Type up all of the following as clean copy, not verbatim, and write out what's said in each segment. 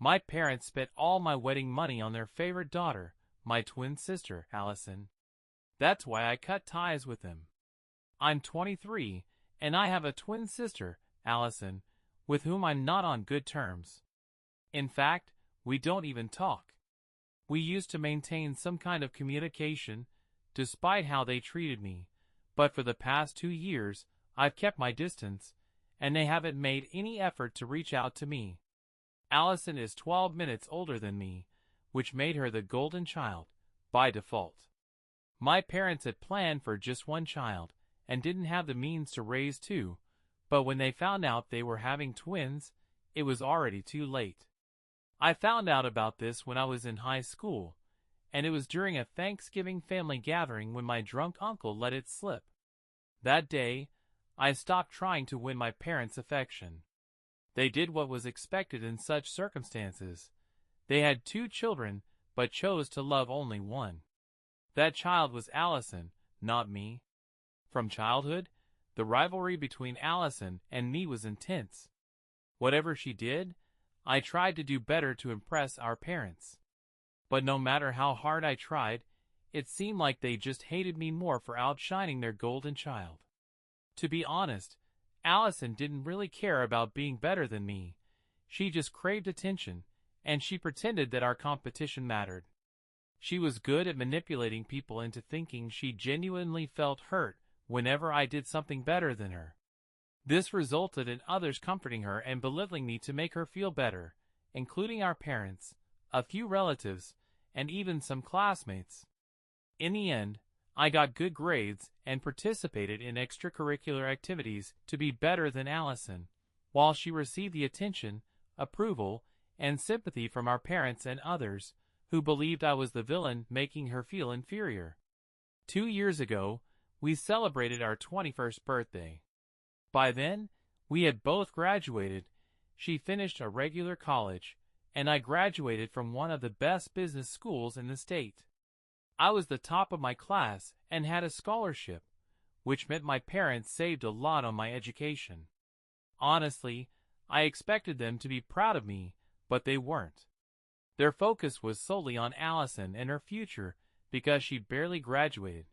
My parents spent all my wedding money on their favorite daughter, my twin sister, Allison. That's why I cut ties with them. I'm 23, and I have a twin sister, Allison, with whom I'm not on good terms. In fact, we don't even talk. We used to maintain some kind of communication, despite how they treated me, but for the past 2 years, I've kept my distance, and they haven't made any effort to reach out to me. Allison is 12 minutes older than me, which made her the golden child, by default. My parents had planned for just one child, and didn't have the means to raise two, but when they found out they were having twins, it was already too late. I found out about this when I was in high school, and it was during a Thanksgiving family gathering when my drunk uncle let it slip. That day, I stopped trying to win my parents' affection. They did what was expected in such circumstances. They had 2 children, but chose to love only one. That child was Allison, not me. From childhood, the rivalry between Allison and me was intense. Whatever she did, I tried to do better to impress our parents. But no matter how hard I tried, it seemed like they just hated me more for outshining their golden child. To be honest, Allison didn't really care about being better than me. She just craved attention, and she pretended that our competition mattered. She was good at manipulating people into thinking she genuinely felt hurt whenever I did something better than her. This resulted in others comforting her and belittling me to make her feel better, including our parents, a few relatives, and even some classmates. In the end, I got good grades and participated in extracurricular activities to be better than Allison, while she received the attention, approval, and sympathy from our parents and others, who believed I was the villain making her feel inferior. 2 years ago, we celebrated our 21st birthday. By then, we had both graduated. She finished a regular college, and I graduated from one of the best business schools in the state. I was the top of my class and had a scholarship, which meant my parents saved a lot on my education. Honestly, I expected them to be proud of me, but they weren't. Their focus was solely on Allison and her future because she barely graduated.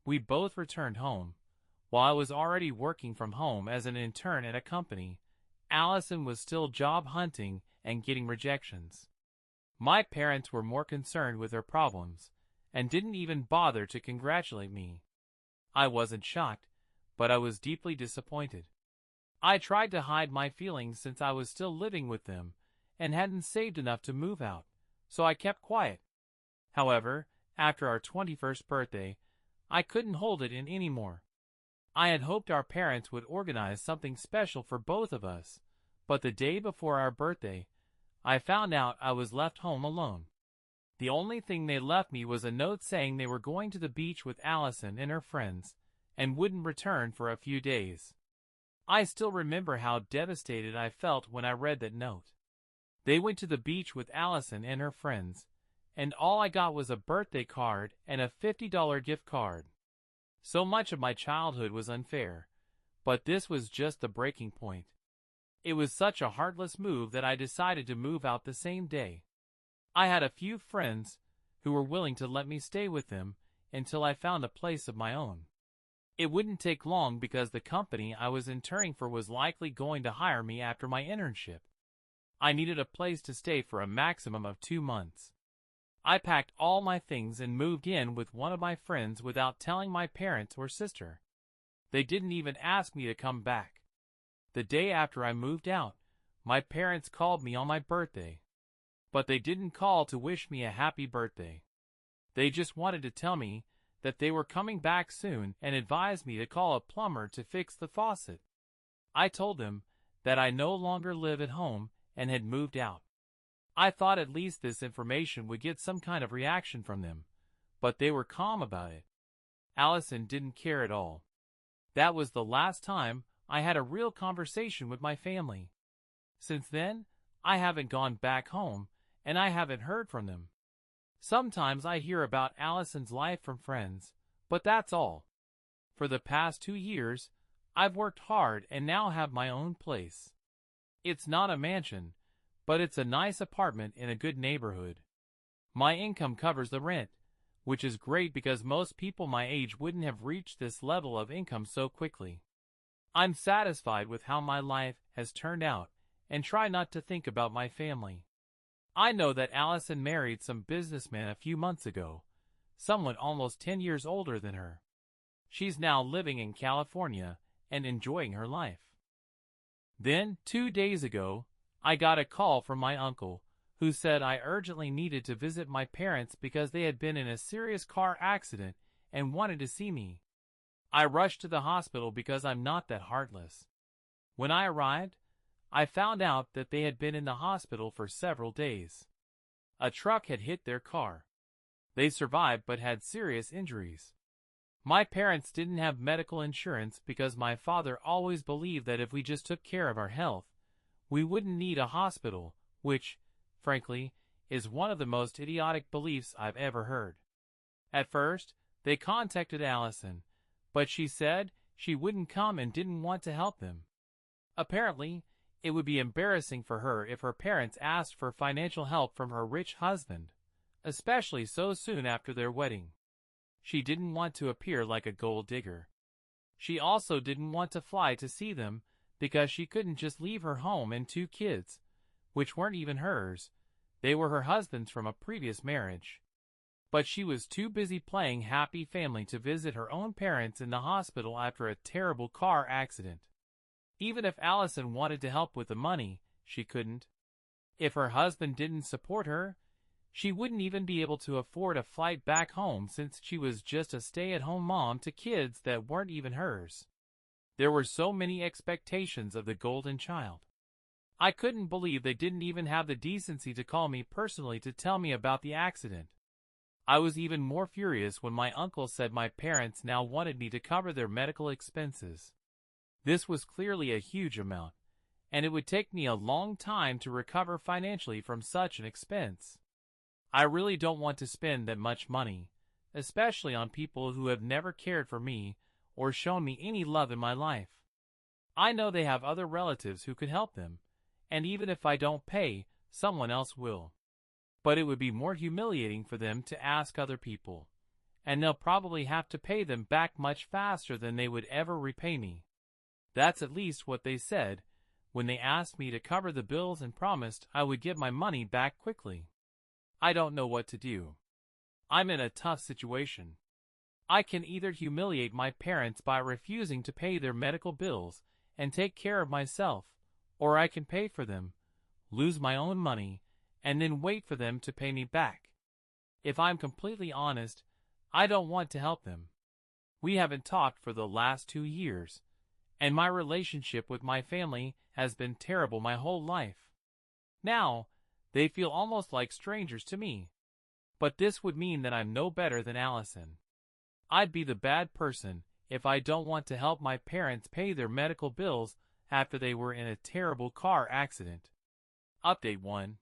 We both returned home. While I was already working from home as an intern at a company, Allison was still job hunting and getting rejections. My parents were more concerned with her problems, and didn't even bother to congratulate me. I wasn't shocked, but I was deeply disappointed. I tried to hide my feelings since I was still living with them, and hadn't saved enough to move out, so I kept quiet. However, after our 21st birthday, I couldn't hold it in anymore. I had hoped our parents would organize something special for both of us, but the day before our birthday, I found out I was left home alone. The only thing they left me was a note saying they were going to the beach with Allison and her friends, and wouldn't return for a few days. I still remember how devastated I felt when I read that note. They went to the beach with Allison and her friends, and all I got was a birthday card and a $50 gift card. So much of my childhood was unfair, but this was just the breaking point. It was such a heartless move that I decided to move out the same day. I had a few friends who were willing to let me stay with them until I found a place of my own. It wouldn't take long because the company I was interning for was likely going to hire me after my internship. I needed a place to stay for a maximum of 2 months. I packed all my things and moved in with one of my friends without telling my parents or sister. They didn't even ask me to come back. The day after I moved out, my parents called me on my birthday. But they didn't call to wish me a happy birthday. They just wanted to tell me that they were coming back soon and advised me to call a plumber to fix the faucet. I told them that I no longer live at home and had moved out. I thought at least this information would get some kind of reaction from them, but they were calm about it. Allison didn't care at all. That was the last time I had a real conversation with my family. Since then, I haven't gone back home, and I haven't heard from them. Sometimes I hear about Allison's life from friends, but that's all. For the past 2 years, I've worked hard and now have my own place. It's not a mansion, but it's a nice apartment in a good neighborhood. My income covers the rent, which is great because most people my age wouldn't have reached this level of income so quickly. I'm satisfied with how my life has turned out and try not to think about my family. I know that Allison married some businessman a few months ago, someone almost 10 years older than her. She's now living in California and enjoying her life. Then, 2 days ago, I got a call from my uncle, who said I urgently needed to visit my parents because they had been in a serious car accident and wanted to see me. I rushed to the hospital because I'm not that heartless. When I arrived, I found out that they had been in the hospital for several days. A truck had hit their car. They survived but had serious injuries. My parents didn't have medical insurance because my father always believed that if we just took care of our health, we wouldn't need a hospital, which, frankly, is one of the most idiotic beliefs I've ever heard. At first, they contacted Allison, but she said she wouldn't come and didn't want to help them. Apparently, it would be embarrassing for her if her parents asked for financial help from her rich husband, especially so soon after their wedding. She didn't want to appear like a gold digger. She also didn't want to fly to see them because she couldn't just leave her home and 2 kids, which weren't even hers. They were her husband's from a previous marriage. But she was too busy playing happy family to visit her own parents in the hospital after a terrible car accident. Even if Allison wanted to help with the money, she couldn't. If her husband didn't support her, she wouldn't even be able to afford a flight back home since she was just a stay-at-home mom to kids that weren't even hers. There were so many expectations of the golden child. I couldn't believe they didn't even have the decency to call me personally to tell me about the accident. I was even more furious when my uncle said my parents now wanted me to cover their medical expenses. This was clearly a huge amount, and it would take me a long time to recover financially from such an expense. I really don't want to spend that much money, especially on people who have never cared for me or shown me any love in my life. I know they have other relatives who could help them, and even if I don't pay, someone else will. But it would be more humiliating for them to ask other people, and they'll probably have to pay them back much faster than they would ever repay me. That's at least what they said when they asked me to cover the bills and promised I would get my money back quickly. I don't know what to do. I'm in a tough situation. I can either humiliate my parents by refusing to pay their medical bills and take care of myself, or I can pay for them, lose my own money, and then wait for them to pay me back. If I'm completely honest, I don't want to help them. We haven't talked for the last 2 years, and my relationship with my family has been terrible my whole life. Now, they feel almost like strangers to me. But this would mean that I'm no better than Allison. I'd be the bad person if I don't want to help my parents pay their medical bills after they were in a terrible car accident. Update 1.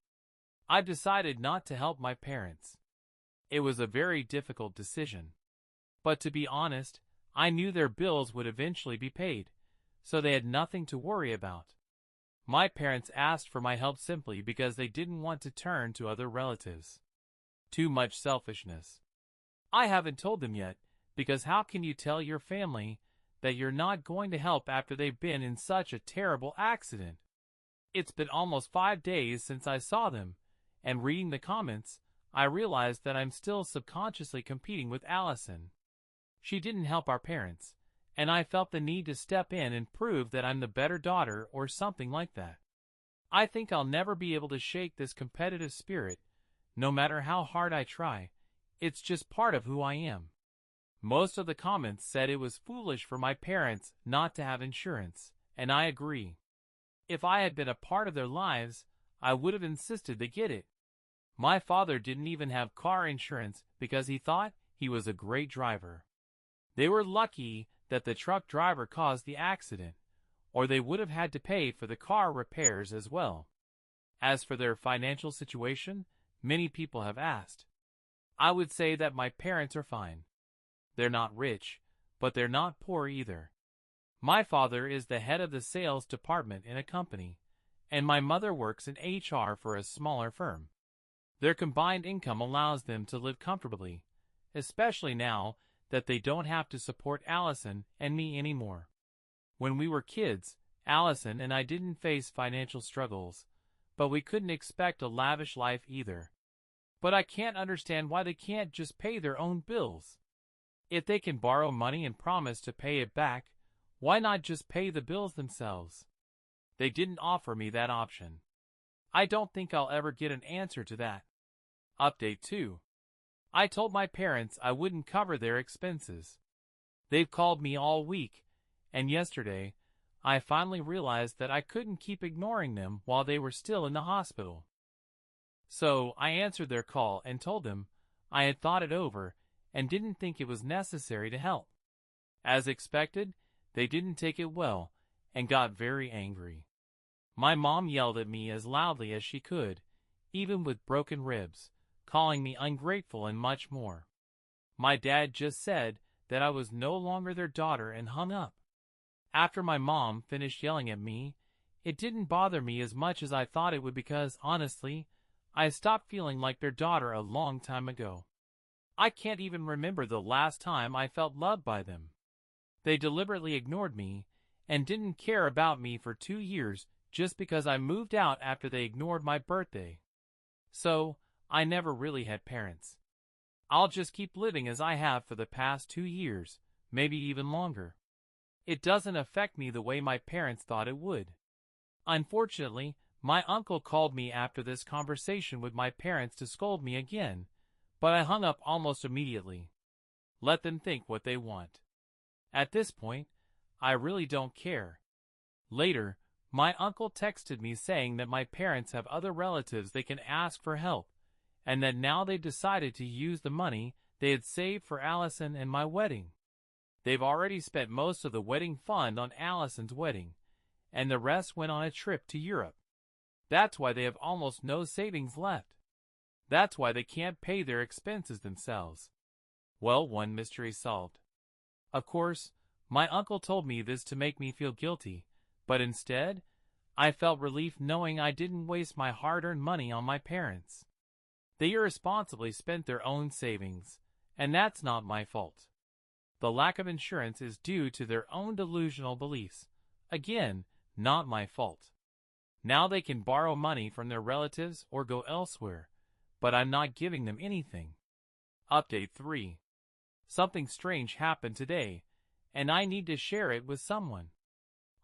I've decided not to help my parents. It was a very difficult decision. But to be honest, I knew their bills would eventually be paid, so they had nothing to worry about. My parents asked for my help simply because they didn't want to turn to other relatives. Too much selfishness. I haven't told them yet, because how can you tell your family that you're not going to help after they've been in such a terrible accident? It's been almost 5 days since I saw them, and reading the comments, I realized that I'm still subconsciously competing with Allison. She didn't help our parents, and I felt the need to step in and prove that I'm the better daughter or something like that. I think I'll never be able to shake this competitive spirit, no matter how hard I try. It's just part of who I am. Most of the comments said it was foolish for my parents not to have insurance, and I agree. If I had been a part of their lives, I would have insisted they get it. My father didn't even have car insurance because he thought he was a great driver. They were lucky that the truck driver caused the accident, or they would have had to pay for the car repairs as well. As for their financial situation, many people have asked. I would say that my parents are fine. They're not rich, but they're not poor either. My father is the head of the sales department in a company, and my mother works in HR for a smaller firm. Their combined income allows them to live comfortably, especially now that they don't have to support Allison and me anymore. When we were kids, Allison and I didn't face financial struggles, but we couldn't expect a lavish life either. But I can't understand why they can't just pay their own bills. If they can borrow money and promise to pay it back, why not just pay the bills themselves? They didn't offer me that option. I don't think I'll ever get an answer to that. Update 2. I told my parents I wouldn't cover their expenses. They've called me all week, and yesterday, I finally realized that I couldn't keep ignoring them while they were still in the hospital. So, I answered their call and told them I had thought it over and didn't think it was necessary to help. As expected, they didn't take it well and got very angry. My mom yelled at me as loudly as she could, even with broken ribs, calling me ungrateful and much more. My dad just said that I was no longer their daughter and hung up. After my mom finished yelling at me, it didn't bother me as much as I thought it would because, honestly, I stopped feeling like their daughter a long time ago. I can't even remember the last time I felt loved by them. They deliberately ignored me and didn't care about me for 2 years just because I moved out after they ignored my birthday. So, I never really had parents. I'll just keep living as I have for the past 2 years, maybe even longer. It doesn't affect me the way my parents thought it would. Unfortunately, my uncle called me after this conversation with my parents to scold me again, but I hung up almost immediately. Let them think what they want. At this point, I really don't care. Later, my uncle texted me saying that my parents have other relatives they can ask for help, and that now they've decided to use the money they had saved for Allison and my wedding. They've already spent most of the wedding fund on Allison's wedding, and the rest went on a trip to Europe. That's why they have almost no savings left. That's why they can't pay their expenses themselves. Well, one mystery solved. Of course, my uncle told me this to make me feel guilty, but instead, I felt relief knowing I didn't waste my hard-earned money on my parents. They irresponsibly spent their own savings, and that's not my fault. The lack of insurance is due to their own delusional beliefs. Again, not my fault. Now they can borrow money from their relatives or go elsewhere, but I'm not giving them anything. Update 3. Something strange happened today, and I need to share it with someone.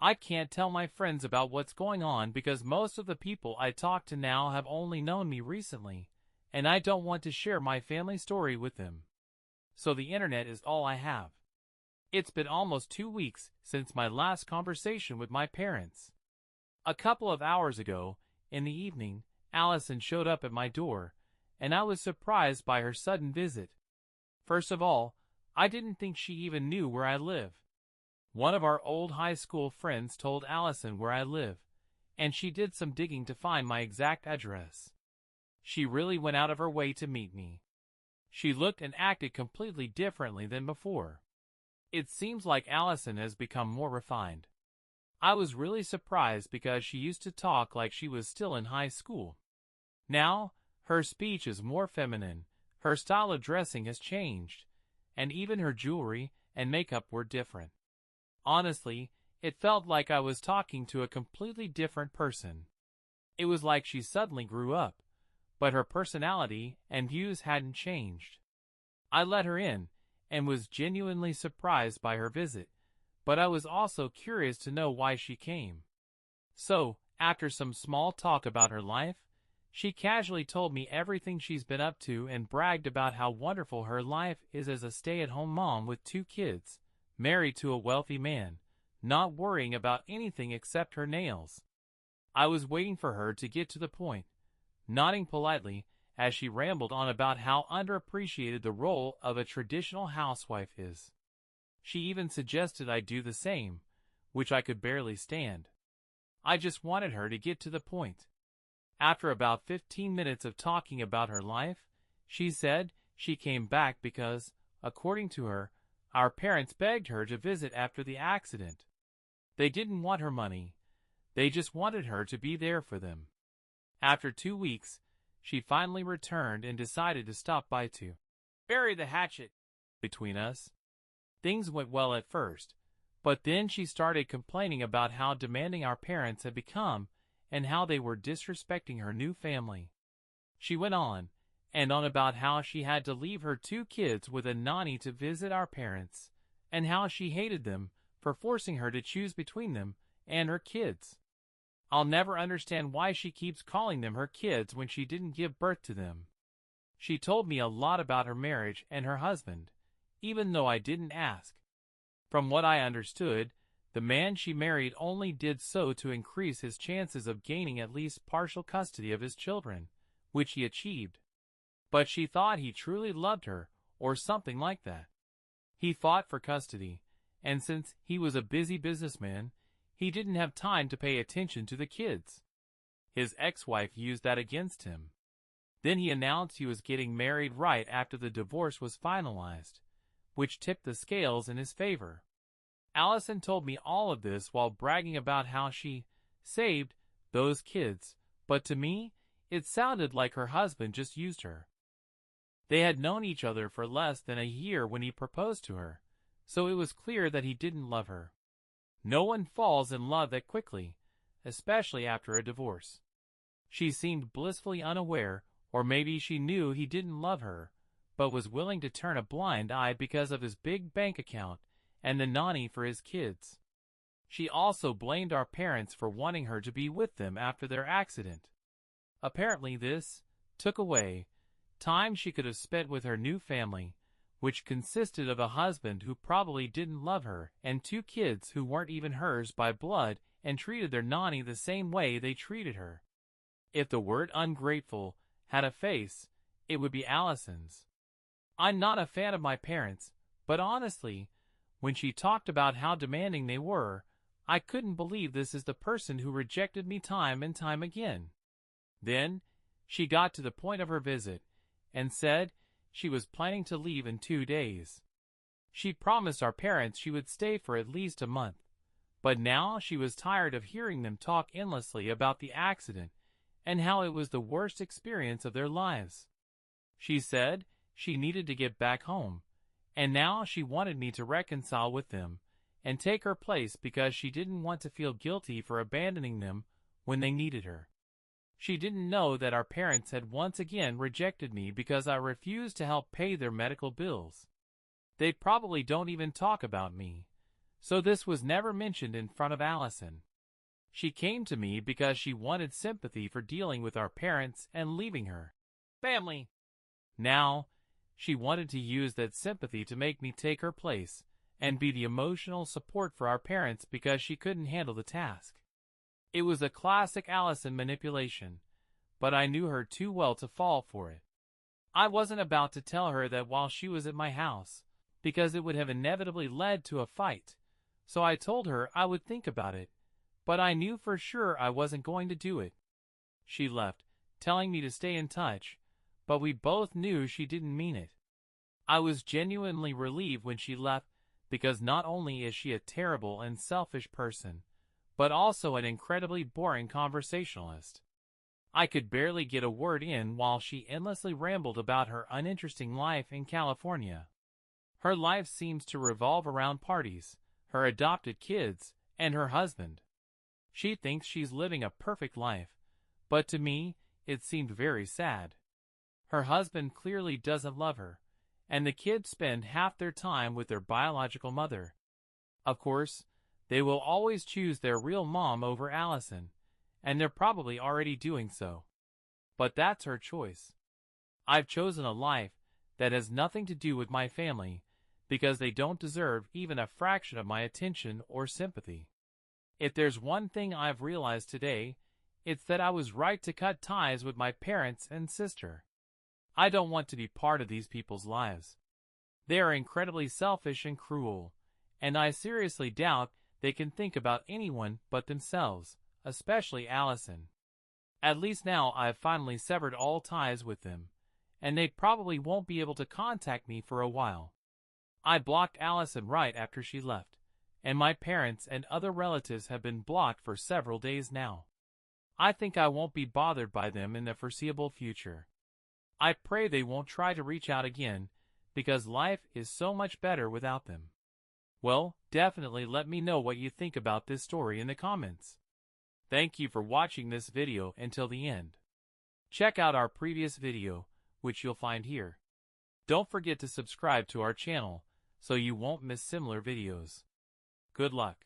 I can't tell my friends about what's going on because most of the people I talk to now have only known me recently, and I don't want to share my family story with them. So the internet is all I have. It's been almost 2 weeks since my last conversation with my parents. A couple of hours ago, in the evening, Allison showed up at my door, and I was surprised by her sudden visit. First of all, I didn't think she even knew where I live. One of our old high school friends told Allison where I live, and she did some digging to find my exact address. She really went out of her way to meet me. She looked and acted completely differently than before. It seems like Allison has become more refined. I was really surprised because she used to talk like she was still in high school. Now, her speech is more feminine, her style of dressing has changed, and even her jewelry and makeup were different. Honestly, it felt like I was talking to a completely different person. It was like she suddenly grew up, but her personality and views hadn't changed. I let her in, and was genuinely surprised by her visit, but I was also curious to know why she came. So, after some small talk about her life, she casually told me everything she's been up to and bragged about how wonderful her life is as a stay-at-home mom with 2 kids, married to a wealthy man, not worrying about anything except her nails. I was waiting for her to get to the point, nodding politely as she rambled on about how underappreciated the role of a traditional housewife is. She even suggested I do the same, which I could barely stand. I just wanted her to get to the point. After about 15 minutes of talking about her life, she said she came back because, according to her, our parents begged her to visit after the accident. They didn't want her money. They just wanted her to be there for them. After 2 weeks, she finally returned and decided to stop by to bury the hatchet between us. Things went well at first, but then she started complaining about how demanding our parents had become and how they were disrespecting her new family. She went on and on about how she had to leave her 2 kids with a nanny to visit our parents, and how she hated them for forcing her to choose between them and her kids. I'll never understand why she keeps calling them her kids when she didn't give birth to them. She told me a lot about her marriage and her husband, even though I didn't ask. From what I understood, the man she married only did so to increase his chances of gaining at least partial custody of his children, which he achieved. But she thought he truly loved her, or something like that. He fought for custody, and since he was a busy businessman, he didn't have time to pay attention to the kids. His ex-wife used that against him. Then he announced he was getting married right after the divorce was finalized, which tipped the scales in his favor. Allison told me all of this while bragging about how she saved those kids, but to me, it sounded like her husband just used her. They had known each other for less than a year when he proposed to her, so it was clear that he didn't love her. No one falls in love that quickly, especially after a divorce. She seemed blissfully unaware, or maybe she knew he didn't love her, but was willing to turn a blind eye because of his big bank account and the nanny for his kids. She also blamed our parents for wanting her to be with them after their accident. Apparently this took away time she could have spent with her new family, which consisted of a husband who probably didn't love her and 2 kids who weren't even hers by blood and treated their nanny the same way they treated her. If the word ungrateful had a face, it would be Allison's. I'm not a fan of my parents, but honestly, when she talked about how demanding they were, I couldn't believe this is the person who rejected me time and time again. Then, she got to the point of her visit, and said she was planning to leave in 2 days. She promised our parents she would stay for at least a month, but now she was tired of hearing them talk endlessly about the accident and how it was the worst experience of their lives. She said she needed to get back home, and now she wanted me to reconcile with them and take her place because she didn't want to feel guilty for abandoning them when they needed her. She didn't know that our parents had once again rejected me because I refused to help pay their medical bills. They probably don't even talk about me, so this was never mentioned in front of Allison. She came to me because she wanted sympathy for dealing with our parents and leaving her family. Now, she wanted to use that sympathy to make me take her place and be the emotional support for our parents because she couldn't handle the task. It was a classic Allison manipulation, but I knew her too well to fall for it. I wasn't about to tell her that while she was at my house, because it would have inevitably led to a fight, so I told her I would think about it, but I knew for sure I wasn't going to do it. She left, telling me to stay in touch, but we both knew she didn't mean it. I was genuinely relieved when she left because not only is she a terrible and selfish person, but also an incredibly boring conversationalist. I could barely get a word in while she endlessly rambled about her uninteresting life in California. Her life seems to revolve around parties, her adopted kids, and her husband. She thinks she's living a perfect life, but to me, it seemed very sad. Her husband clearly doesn't love her, and the kids spend half their time with their biological mother. Of course, they will always choose their real mom over Allison, and they're probably already doing so. But that's her choice. I've chosen a life that has nothing to do with my family because they don't deserve even a fraction of my attention or sympathy. If there's one thing I've realized today, it's that I was right to cut ties with my parents and sister. I don't want to be part of these people's lives. They are incredibly selfish and cruel, and I seriously doubt they can think about anyone but themselves, especially Allison. At least now I've finally severed all ties with them, and they probably won't be able to contact me for a while. I blocked Allison right after she left, and my parents and other relatives have been blocked for several days now. I think I won't be bothered by them in the foreseeable future. I pray they won't try to reach out again, because life is so much better without them. Well, definitely let me know what you think about this story in the comments. Thank you for watching this video until the end. Check out our previous video, which you'll find here. Don't forget to subscribe to our channel, so you won't miss similar videos. Good luck.